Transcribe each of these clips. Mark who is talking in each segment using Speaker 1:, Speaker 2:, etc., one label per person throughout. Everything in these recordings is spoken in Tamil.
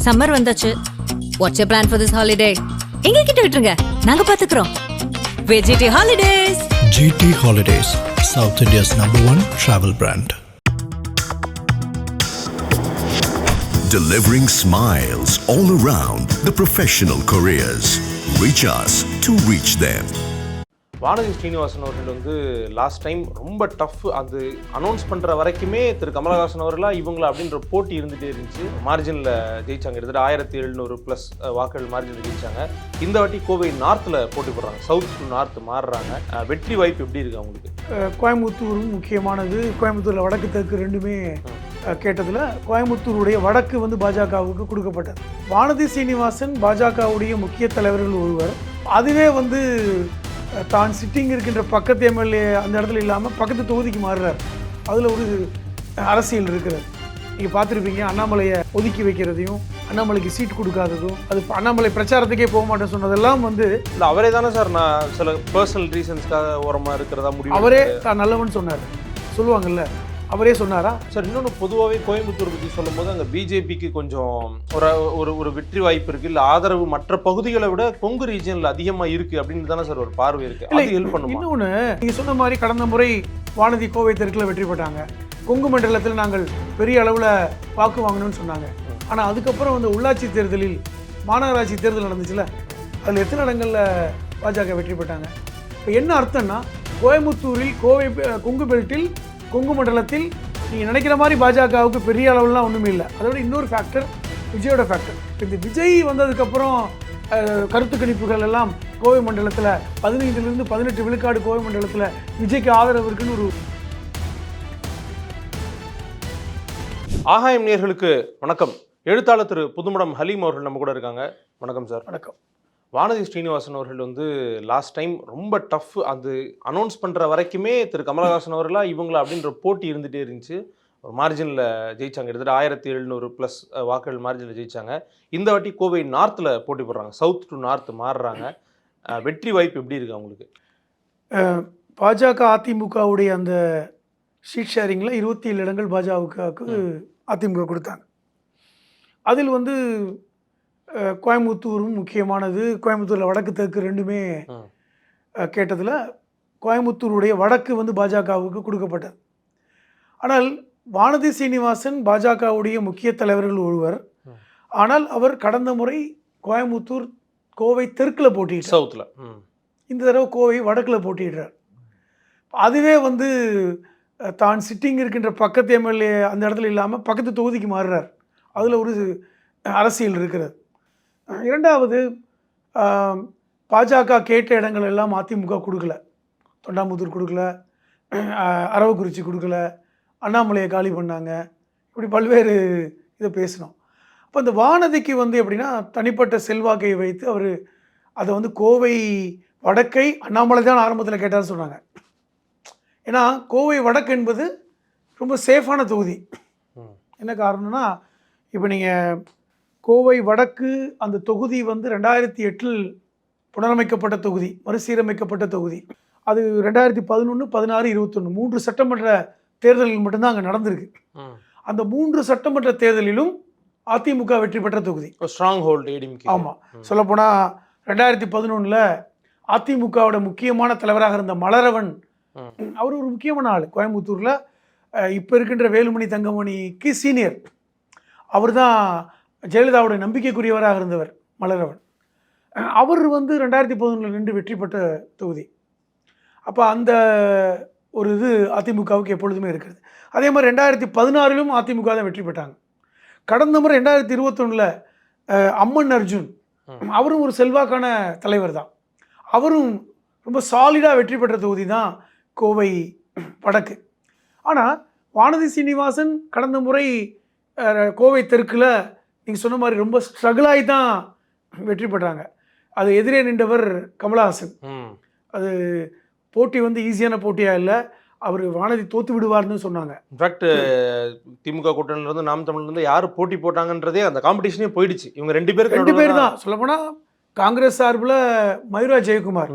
Speaker 1: சம்மர் வந்தாச்சு. What's your plan for this holiday? எங்க கிட்ட விட்டுருங்க, நாங்க பாத்துக்கிறோம். VGT Holidays.
Speaker 2: GT Holidays, South India's #1 travel brand.
Speaker 3: Delivering smiles all around the professional careers. Reach us to reach them.
Speaker 4: Vanathi Srinivasan அவர்கள் வந்து லாஸ்ட் டைம் ரொம்ப டஃப் அது அனௌன்ஸ் பண்ணுற வரைக்குமே திரு கமலஹாசன் அவர்களா இவங்களா அப்படின்ற போட்டி இருந்துகிட்டே இருந்துச்சு. மார்ஜினில் ஜெயிச்சாங்க, கிட்டத்தட்ட 1700+ வாக்குகள் மார்ஜினில் ஜெயிச்சாங்க. இந்த வாட்டி கோவை நார்த்தில் போட்டி போடுறாங்க, சவுத் டு நார்த் மாறுறாங்க. வெற்றி வாய்ப்பு எப்படி இருக்கு அவங்களுக்கு?
Speaker 5: கோயம்புத்தூரும் முக்கியமானது. கோயம்புத்தூரில் வடக்கு தெற்கு ரெண்டுமே கேட்டதில் கோயம்புத்தூருடைய வடக்கு வந்து பாஜகவுக்கு கொடுக்கப்பட்டது. வானதி சீனிவாசன் பாஜகவுடைய முக்கிய தலைவர்கள் ஒருவர். அதுவே வந்து தான் சிட்டிங் இருக்கின்ற பக்கத்து எம்எல்ஏ அந்த இடத்துல இல்லாமல் பக்கத்து தொகுதிக்கு மாறுறார். அதில் ஒரு அரசியல் இருக்கிறது. நீங்கள் பார்த்துருப்பீங்க, அண்ணாமலையை ஒதுக்கி வைக்கிறதையும் அண்ணாமலைக்கு சீட் கொடுக்காததும், அது அண்ணாமலை பிரச்சாரத்துக்கே போக மாட்டேன்னு சொன்னதெல்லாம் வந்து
Speaker 4: இல்லை அவரே தானே சார். நான் சில பர்சனல் ரீசன்ஸ்க்காக ஓரமாக இருக்கிறதா முடியும்.
Speaker 5: அவரே தான் நல்லவன்னு சொன்னார், சொல்லுவாங்கல்ல, அவரே சொன்னாரா
Speaker 4: சார்? இன்னொன்று பொதுவாகவே கோயம்புத்தூர் பற்றி சொல்லும் போது அங்கே பிஜேபிக்கு கொஞ்சம் ஒரு வெற்றி வாய்ப்பு இருக்குது, இல்லை ஆதரவு மற்ற பகுதிகளை விட கொங்கு ரீஜனில் அதிகமாக இருக்குது அப்படின்னு தானே சார் ஒரு பார்வை இருக்குது. அது ஹெல்ப் பண்ணும்.
Speaker 5: இன்னொன்று நீங்கள் சொன்ன மாதிரி கடந்த முறை வானதி கோவை தெற்கில் வெற்றி பெற்றாங்க. கொங்கு மண்டலத்தில் நாங்கள் பெரிய அளவில் வாக்கு வாங்கணும்னு சொன்னாங்க. ஆனால் அதுக்கப்புறம் வந்து உள்ளாட்சி தேர்தலில் மாநகராட்சி தேர்தல் நடந்துச்சுல, அதில் எத்தனை இடங்களில் பாஜக வெற்றி பெற்றாங்க? இப்போ என்ன அர்த்தம்னா, கோயம்புத்தூரில் கொங்கு பெல்ட்டில் கொங்கு மண்டலத்தில் நீங்கள் நினைக்கிற மாதிரி பாஜகவுக்கு பெரிய அளவுலாம் ஒன்றுமே இல்லை. அதோட இன்னொரு ஃபேக்டர் விஜயோட ஃபேக்டர். இந்த விஜய் வந்ததுக்கப்புறம் கருத்து கணிப்புகள் எல்லாம் கோவை மண்டலத்தில் 15லிருந்து 18 விழுக்காடு கோவை மண்டலத்தில் விஜய்க்கு ஆதரவு இருக்குன்னு ஒரு.
Speaker 4: ஆகாயம் நேயர்களுக்கு வணக்கம். எழுத்தாளர் திரு புதுமடம் ஹலீம் அவர்கள் நம்ம கூட இருக்காங்க. வணக்கம் சார்.
Speaker 5: வணக்கம்.
Speaker 4: வானதி ஸ்ரீனிவாசன் அவர்கள் வந்து லாஸ்ட் டைம் ரொம்ப டஃப் அது அனௌன்ஸ் பண்ணுற வரைக்குமே திரு கமலஹாசன் அவர்களா இவங்களா அப்படின்ற போட்டி இருந்துகிட்டே இருந்துச்சு. ஒரு மார்ஜினில் ஜெயிச்சாங்க, கிட்டத்தட்ட 1700+ வாக்குகள் மார்ஜினில் ஜெயிச்சாங்க. இந்த வாட்டி கோவை நார்த்தில் போட்டி போடுறாங்க, சவுத் டு நார்த் மாறுறாங்க. வெற்றி வாய்ப்பு எப்படி இருக்குது அவங்களுக்கு?
Speaker 5: பாஜக அதிமுகவுடைய அந்த சீட் ஷேரிங்கில் 27 இடங்கள் பாஜகவுக்கு அதிமுக கொடுத்தாங்க. அதில் வந்து கோயம்புத்தூரும் முக்கியமானது. கோயம்புத்தூரில் வடக்கு தெற்கு ரெண்டுமே கேட்டதில் கோயம்புத்தூருடைய வடக்கு வந்து பாஜகவுக்கு கொடுக்கப்பட்டது. ஆனால் வானதி சீனிவாசன் பாஜகவுடைய முக்கிய தலைவர்கள் ஒருவர். ஆனால் அவர் கடந்த முறை கோவை தெற்கில் போட்டியிட்டார்,
Speaker 4: சவுத்தில்.
Speaker 5: இந்த தடவை கோவை வடக்கில் போட்டியிடுறார். அதுவே வந்து தான் சிட்டிங் இருக்கின்ற பக்கத்து எம்எல்ஏ அந்த இடத்துல இல்லாமல் பக்கத்து தொகுதிக்கு மாறுறார். அதில் ஒரு அரசியல் இருக்கிறது. இரண்டாவது, பாஜக கேட்ட இடங்கள் எல்லாம் அதிமுக கொடுக்கல. தொண்டாமுத்தூர் கொடுக்கல, அரவக்குறிச்சி கொடுக்கல, அண்ணாமலையை காலி பண்ணாங்க. இப்படி பல்வேறு இதை பேசினோம். அப்போ இந்த வானதிக்கு வந்து எப்படின்னா, தனிப்பட்ட செல்வாக்கை வைத்து அவர் அதை வந்து கோவை வடக்கை அண்ணாமலை தான் ஆரம்பத்தில் கேட்டார்னு சொன்னாங்க. ஏன்னா கோவை வடக்கு என்பது ரொம்ப சேஃபான தொகுதி. என்ன காரணம்னா, இப்போ நீங்கள் கோவை வடக்கு அந்த தொகுதி வந்து 2008 புனரமைக்கப்பட்ட தொகுதி, மறுசீரமைக்கப்பட்ட தொகுதி. அது 2011, 16, 21 3 சட்டமன்ற தேர்தலில் மட்டும்தான் அங்கே நடந்திருக்கு. அந்த 3 சட்டமன்ற தேர்தலிலும் அதிமுக வெற்றி பெற்ற தொகுதி.
Speaker 4: Strong hold.
Speaker 5: ஆமாம், சொல்லப்போனால் 2011 அதிமுகவோட முக்கியமான தலைவராக இருந்த மலரவன், அவர் ஒரு முக்கியமான ஆள் கோயம்புத்தூரில். இப்போ இருக்கின்ற வேலுமணி தங்கமணிக்கு சீனியர். அவர் தான் ஜெயலலிதாவுடைய நம்பிக்கைக்குரியவராக இருந்தவர் மலரவன். அவர் வந்து 2011 நின்று வெற்றி பெற்ற தொகுதி. அப்போ அந்த ஒரு இது அதிமுகவுக்கு எப்பொழுதுமே இருக்கிறது. அதே மாதிரி 2016 அதிமுக தான் வெற்றி பெற்றாங்க. கடந்த முறை 2021 அம்மன் அர்ஜுன், அவரும் ஒரு செல்வாக்கான தலைவர் தான். அவரும் ரொம்ப சாலிடாக வெற்றி பெற்ற தொகுதி தான் கோவை வடக்கு. ஆனால் வானதி சீனிவாசன் கடந்த முறை கோவை தெற்கில் நீங்கள் சொன்ன மாதிரி ரொம்ப ஸ்ட்ரகிளாகி தான் வெற்றி பெற்றாங்க. அது எதிரே நின்றவர் கமலஹாசன். அது போட்டி வந்து ஈஸியான போட்டியாக இல்லை. அவர் வானதி தோற்று விடுவார்னு சொன்னாங்க.
Speaker 4: இன்ஃபேக்ட் திமுக கூட்டணியிலேருந்து நாம் தமிழ்லேருந்து யார் போட்டி போட்டாங்கன்றதே அந்த காம்படிஷனே போயிடுச்சு. இவங்க 2 பேர்
Speaker 5: தான். சொல்லப்போனால் காங்கிரஸ் சார்பில் மயூரா ஜெயக்குமார்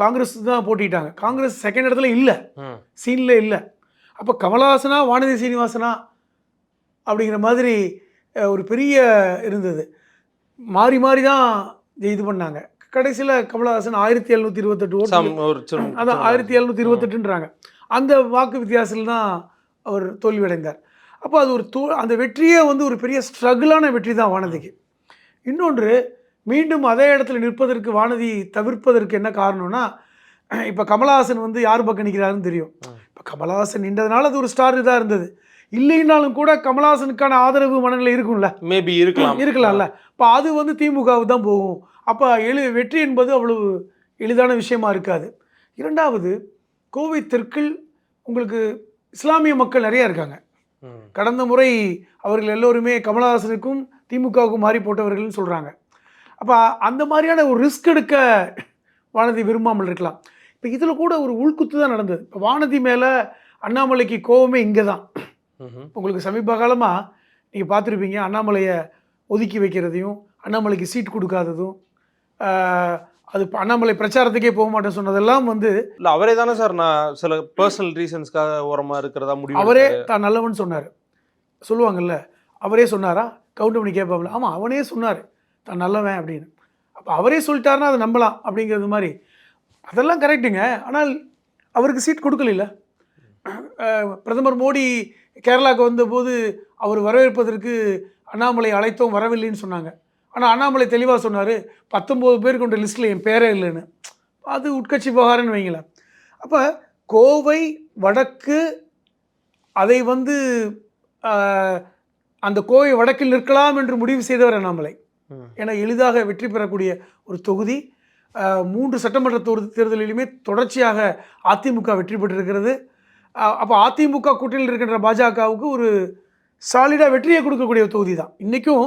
Speaker 5: காங்கிரஸ் தான் போட்டிட்டாங்க. காங்கிரஸ் செகண்ட் இடத்துல இல்லை, சீனில் இல்லை. அப்போ கமலஹாசனா வானதி சீனிவாசனா அப்படிங்கிற மாதிரி ஒரு பெரிய இருந்தது. மாறி மாறி தான் இது பண்ணாங்க. கடைசியில் கமலஹாசன் 1728 ஓட்டு, அதான் 1728ன்றாங்க. அந்த வாக்கு வித்தியாசத்தில் தான் அவர் தோல்வியடைந்தார். அப்போ அது ஒரு அந்த வெற்றியே வந்து ஒரு பெரிய ஸ்ட்ரகிளான வெற்றி தான் வானதிக்கு. இன்னொன்று, மீண்டும் அதே இடத்துல நிற்பதற்கு வானதி தவிர்ப்பதற்கு என்ன காரணம்னா, இப்போ கமலஹாசன் வந்து யார் பக்கம் நிற்கிறாருன்னு தெரியும். இப்போ கமலஹாசன் நின்றதுனால அது ஒரு ஸ்டார் இதாக இருந்தது. இல்லைனாலும் கூட கமலஹாசனுக்கான ஆதரவு மனநிலை இருக்கும்ல,
Speaker 4: மேபி இருக்கலாம்ல.
Speaker 5: இப்போ அது வந்து திமுகவுக்கு தான் போகும். அப்போ வெற்றி என்பது அவ்வளவு எளிதான விஷயமா இருக்காது. இரண்டாவது, கோவை தெற்கில் உங்களுக்கு இஸ்லாமிய மக்கள் நிறைய இருக்காங்க. கடந்த முறை அவர்கள் எல்லோருமே கமலஹாசனுக்கும் திமுகவுக்கும் மாறி போட்டவர்கள்னு சொல்கிறாங்க. அப்போ அந்த மாதிரியான ஒரு ரிஸ்க் எடுக்க வானதி விரும்பாமல் இருக்கலாம். இப்போ இதில் கூட ஒரு உள்குத்து தான் நடந்தது. இப்போ வானதி மேலே அண்ணாமலைக்கு கோவமே இங்கே தான். உங்களுக்கு சமீப காலமாக நீங்கள் பார்த்துருப்பீங்க, அண்ணாமலையை ஒதுக்கி வைக்கிறதையும் அண்ணாமலைக்கு சீட் கொடுக்காததும், அது அண்ணாமலை பிரச்சாரத்துக்கே போக மாட்டேன்னு சொன்னதெல்லாம் வந்து
Speaker 4: இல்லை அவரே தானே சார். நான் சில பர்சனல் ரீசன்ஸ்க்காக ஓரமாக இருக்கிறதா முடிவு.
Speaker 5: அவரே தான் நல்லவன் சொன்னார் சொல்லுவாங்கல்ல, அவரே சொன்னாரா? கவுண்ட் பண்ணி கேட்பாங்களா? ஆமாம், அவனே சொன்னார் தான் நல்லவன் அப்படின்னு. அப்போ அவரே சொல்லிட்டாருன்னா அதை நம்பலாம் அப்படிங்கிறது மாதிரி. அதெல்லாம் கரெக்டுங்க. ஆனால் அவருக்கு சீட் கொடுக்கல. பிரதமர் மோடி கேரளாவுக்கு வந்தபோது அவர் வரவேற்பதற்கு அண்ணாமலை அழைத்தோம், வரவில்லைன்னு சொன்னாங்க. ஆனால் அண்ணாமலை தெளிவாக சொன்னார், 19 பேர் கொண்ட லிஸ்ட்டில் என் பேரே இல்லைன்னு. அது உட்கட்சி விவகாரம்னு வைங்களேன். அப்போ கோவை வடக்கு அதை வந்து அந்த கோவை வடக்கில் நிற்கலாம் என்று முடிவு செய்தவர் அண்ணாமலை. ஏன்னா எளிதாக வெற்றி பெறக்கூடிய ஒரு தொகுதி. 3 சட்டமன்ற தேர்தலிலுமே தொடர்ச்சியாக அதிமுக வெற்றி பெற்றிருக்கிறது. அப்போ அதிமுக கூட்டணியில் இருக்கின்ற பாஜகவுக்கு ஒரு சாலிடாக வெற்றியை கொடுக்கக்கூடிய தொகுதி தான். இன்றைக்கும்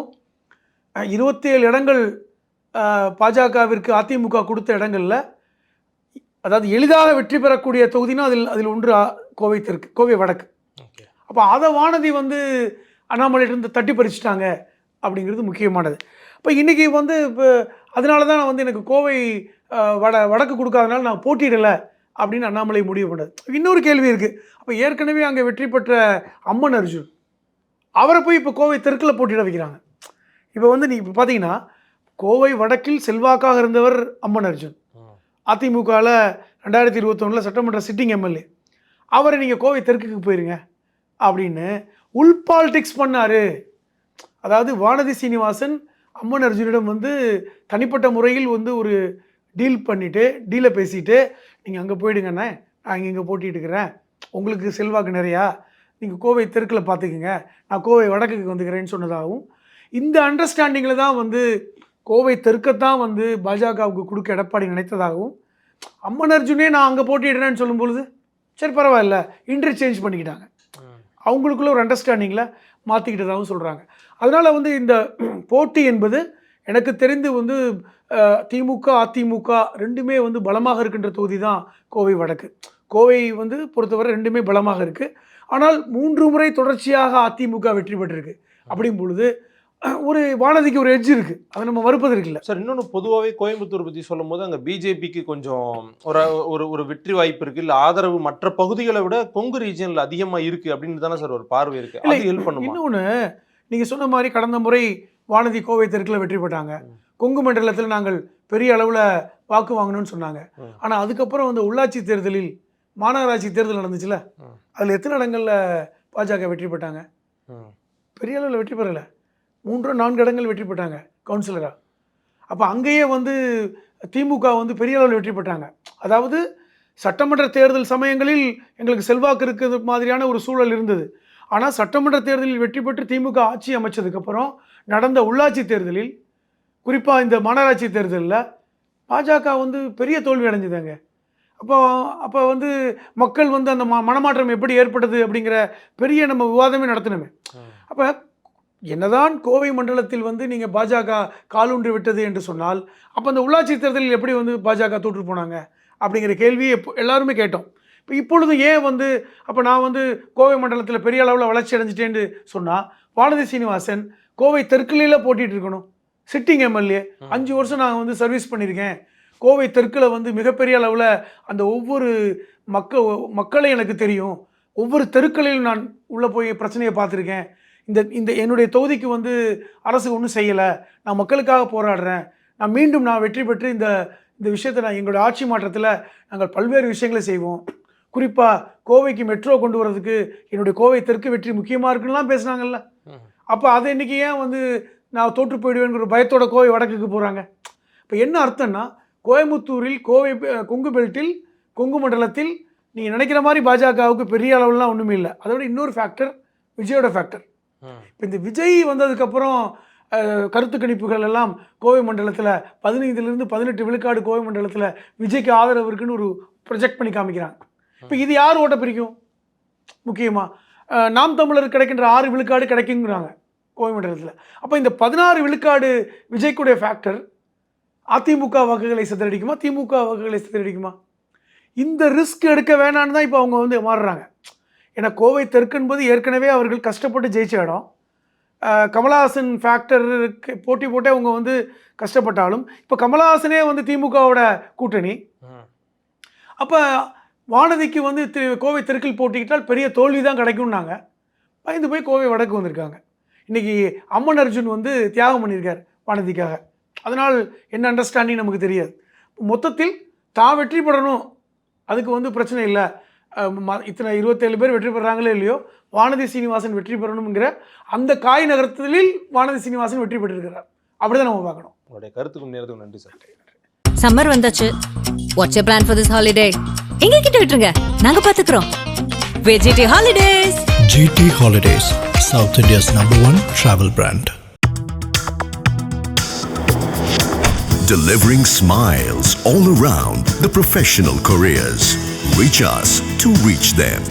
Speaker 5: 27 இடங்கள் பாஜகவிற்கு அதிமுக கொடுத்த இடங்களில், அதாவது எளிதாக வெற்றி பெறக்கூடிய தொகுதினா அதில் ஒன்று கோவை தெற்கு, கோவை வடக்கு. அப்போ அதை வானதி வந்து அண்ணாமலையிலிருந்து தட்டி பறிச்சிட்டாங்க அப்படிங்கிறது முக்கியமானது. இப்போ இன்றைக்கி வந்து இப்போ அதனால தான் நான் வந்து எனக்கு கோவை வடக்கு கொடுக்காதனால நான் போட்டியிடலை அப்படின்னு அண்ணாமலை முடிவு பண்ணது. இன்னொரு கேள்வி இருக்குது. அப்போ ஏற்கனவே அங்கே வெற்றி பெற்ற அம்மன் அர்ஜுன், அவரை போய் இப்போ கோவை தெற்கில் போட்டியிட வைக்கிறாங்க. இப்போ வந்து நீ இப்போ பார்த்தீங்கன்னா, கோவை வடக்கில் செல்வாக்காக இருந்தவர் அம்மன் அர்ஜுன், அதிமுகவில் 2021 சட்டமன்ற சிட்டிங் எம்எல்ஏ. அவரை நீங்கள் கோவை தெற்குக்கு போயிருங்க அப்படின்னு உள் பாலிடிக்ஸ் பண்ணார். அதாவது வானதி சீனிவாசன் அம்மன் அர்ஜுனிடம் வந்து தனிப்பட்ட முறையில் வந்து ஒரு டீலை பேசிட்டு, நீங்கள் அங்கே போயிடுங்கண்ணே, நான் இங்கே போட்டிட்டு இருக்கிறேன், உங்களுக்கு செல்வாக்கு நிறையா, நீங்கள் கோவை தெற்கில் பார்த்துக்குங்க, நான் கோவை வடக்குக்கு வந்துக்கிறேன்னு சொன்னதாகவும், இந்த அண்டர்ஸ்டாண்டிங்கில் தான் வந்து கோவை தெற்கத்தான் வந்து பாஜகவுக்கு கொடுக்க எடப்பாடி நினைத்ததாகவும், அம்மன் அர்ஜுனே நான் அங்கே போட்டிடுறேன்னு சொல்லும்பொழுது சரி பரவாயில்ல இன்டர்சேஞ்ச் பண்ணிக்கிட்டாங்க. அவங்களுக்குள்ள ஒரு அண்டர்ஸ்டாண்டிங்கில் மாற்றிக்கிட்டதாகவும் சொல்கிறாங்க. அதனால் வந்து இந்த போட்டி என்பது எனக்கு தெரிந்து வந்து திமுக அதிமுக ரெண்டுமே வந்து பலமாக இருக்கின்ற தொகுதி தான் கோவை வடக்கு. கோவை வந்து பொறுத்தவரை ரெண்டுமே பலமாக இருக்குது. ஆனால் 3 முறை தொடர்ச்சியாக அதிமுக வெற்றி பெற்றிருக்கு. அப்படிங்கும் பொழுது ஒரு வானதிக்கு ஒரு எட்ஜ் இருக்குது, அதை நம்ம மறுப்பதற்கு இல்லை
Speaker 4: சார். இன்னொன்று பொதுவாகவே கோயம்புத்தூர் பற்றி சொல்லும் போது அங்கே பிஜேபிக்கு கொஞ்சம் ஒரு வெற்றி வாய்ப்பு இருக்குது, இல்லை ஆதரவு மற்ற பகுதிகளை விட கொங்கு ரீஜனில் அதிகமாக இருக்குது அப்படின்னு தானே சார் ஒரு பார்வை இருக்குது. அது ஹெல்ப் பண்ணும்.
Speaker 5: இன்னொன்று, நீங்கள் சொன்ன மாதிரி கடந்த முறை வானதி கோவை தெற்கில் வெற்றி பெற்றாங்க. கொங்கு மண்டலத்தில் நாங்கள் பெரிய அளவில் வாக்கு வாங்கணும்னு சொன்னாங்க. ஆனால் அதுக்கப்புறம் வந்து உள்ளாட்சி தேர்தலில் மாநகராட்சி தேர்தல் நடந்துச்சுல, அதில் எத்தனை இடங்களில் பாஜக வெற்றி பெற்றாங்க? பெரிய அளவில் வெற்றி பெறலை. 3-4 இடங்கள் வெற்றி பெற்றாங்க கவுன்சிலராக. அப்போ அங்கேயே வந்து திமுக வந்து பெரிய அளவில் வெற்றி பெற்றாங்க. அதாவது சட்டமன்ற தேர்தல் சமயங்களில் எங்களுக்கு செல்வாக்கு இருக்கிறது மாதிரியான ஒரு சூழல் இருந்தது. ஆனால் சட்டமன்ற தேர்தலில் வெற்றி பெற்று திமுக ஆட்சி அமைச்சதுக்கப்புறம் நடந்த உள்ளாட்சி தேர்தலில், குறிப்பாக இந்த மாநகராட்சி தேர்தலில் பாஜக வந்து பெரிய தோல்வி அடைஞ்சுதாங்க. அப்போ வந்து மக்கள் வந்து அந்த மனமாற்றம் எப்படி ஏற்பட்டது அப்படிங்கிற பெரிய நம்ம விவாதமே நடத்தினோமே. அப்போ என்னதான் கோவை மண்டலத்தில் வந்து நீங்கள் பாஜக காலூன்றி விட்டது என்று சொன்னால், அப்போ அந்த உள்ளாட்சி தேர்தலில் எப்படி வந்து பாஜக தோற்று போனாங்க அப்படிங்கிற கேள்வியை எல்லாருமே கேட்டோம். இப்பொழுது ஏன் வந்து அப்போ நான் வந்து கோவை மண்டலத்தில் பெரிய அளவில் வளர்ச்சி அடைஞ்சிட்டேன்னு சொன்னால், வானதி சீனிவாசன் கோவை தெற்குலையில் போட்டிகிட்டு இருக்கணும். சிட்டிங் எம்எல்ஏ 5 வருஷம் நான் வந்து சர்வீஸ் பண்ணியிருக்கேன். கோவை தெற்கில் வந்து மிகப்பெரிய அளவில் அந்த ஒவ்வொரு மக்களை எனக்கு தெரியும். ஒவ்வொரு தெருக்களிலும் நான் உள்ளே போய் பிரச்சனையை பார்த்துருக்கேன். இந்த என்னுடைய தொகுதிக்கு வந்து அரசு ஒன்றும் செய்யலை, நான் மக்களுக்காக போராடுறேன், நான் மீண்டும் வெற்றி பெற்று இந்த விஷயத்தை எங்களுடைய ஆட்சி மாற்றத்தில் நாங்கள் பல்வேறு விஷயங்களை செய்வோம், குறிப்பாக கோவைக்கு மெட்ரோ கொண்டு வரதுக்கு என்னுடைய கோவை தெற்கு வெற்றி முக்கியமாக இருக்குன்னுலாம் பேசுனாங்கல்ல. அப்போ அதை இன்றைக்கி ஏன் வந்து நான் தோற்று போயிடுவேங்கிற பயத்தோட கோவை வடக்குக்கு போகிறாங்க? இப்போ என்ன அர்த்தம்னா, கோயம்புத்தூரில் கோவை கொங்கு பெல்ட்டில் கொங்கு மண்டலத்தில் நீங்கள் நினைக்கிற மாதிரி பாஜகவுக்கு பெரிய அளவுலாம் ஒன்றுமே இல்லை. அதோட இன்னொரு ஃபேக்டர் விஜயோட ஃபேக்டர். இப்போ இந்த விஜய் வந்ததுக்கப்புறம் கருத்து கணிப்புகள் எல்லாம் கோவை மண்டலத்தில் 15 to 18 விழுக்காடு கோவை மண்டலத்தில் விஜய்க்கு ஆதரவு இருக்குன்னு ஒரு ப்ரொஜெக்ட் பண்ணி காமிக்கிறாங்க. இப்போ இது யார் ஓட்ட பிரிக்கும்? முக்கியமாக நாம் தமிழர் கிடைக்கின்ற 6 விழுக்காடு கிடைக்குங்கிறாங்க கோவை மண்டலத்தில். அப்போ இந்த 16 விழுக்காடு விஜய்க்குடைய ஃபேக்டர் அதிமுக வாக்குகளை சிதறடிக்குமா, திமுக வாக்குகளை சிதறடிக்குமா? இந்த ரிஸ்க் எடுக்க வேணான்னு தான் இப்போ அவங்க வந்து மாறுறாங்க. ஏன்னா கோவை தெற்கு என்பது ஏற்கனவே அவர்கள் கஷ்டப்பட்டு ஜெயிச்ச இடம். கமலஹாசன் ஃபேக்டருக்கு போட்டி போட்டே அவங்க வந்து கஷ்டப்பட்டாலும் இப்போ கமலஹாசனே வந்து திமுகவோட கூட்டணி. அப்போ வானதிக்கு வந்து கோவை தெற்கில் போட்டிக்கிட்டால் பெரிய தோல்வி தான் கிடைக்கும்னாங்க. பயந்து போய் கோவை வடக்கு வந்திருக்காங்க. இன்றைக்கி அம்மன் அர்ஜுன் வந்து தியாகம் பண்ணியிருக்கார் வானதிக்காக. அதனால் என்ன அண்டர்ஸ்டாண்டிங் நமக்கு தெரியாது. மொத்தத்தில் தான் வெற்றி பெறணும், அதுக்கு வந்து பிரச்சனை இல்லை, இத்தனை 27 பேர் வெற்றி பெறாங்களே இல்லையோ, வானதி சீனிவாசன் வெற்றி பெறணுங்கிற அந்த காய் நகரத்தில் வானதி சீனிவாசன் வெற்றி பெற்றிருக்கிறார். அப்படிதான் நம்ம பார்க்கணும்.
Speaker 4: உங்களுடைய கருத்துக்கும் நேரத்துக்கும் நன்றி சார்.
Speaker 1: சம்மர் வந்தாச்சு. What's your plan for this holiday? எங்க கிட்ட விட்டுருங்க, நாங்க பாத்துக்கிறோம். VGT Holidays.
Speaker 2: GT Holidays, South India's #1 travel brand.
Speaker 3: Delivering smiles all around, the professional couriers. Reach us to reach them.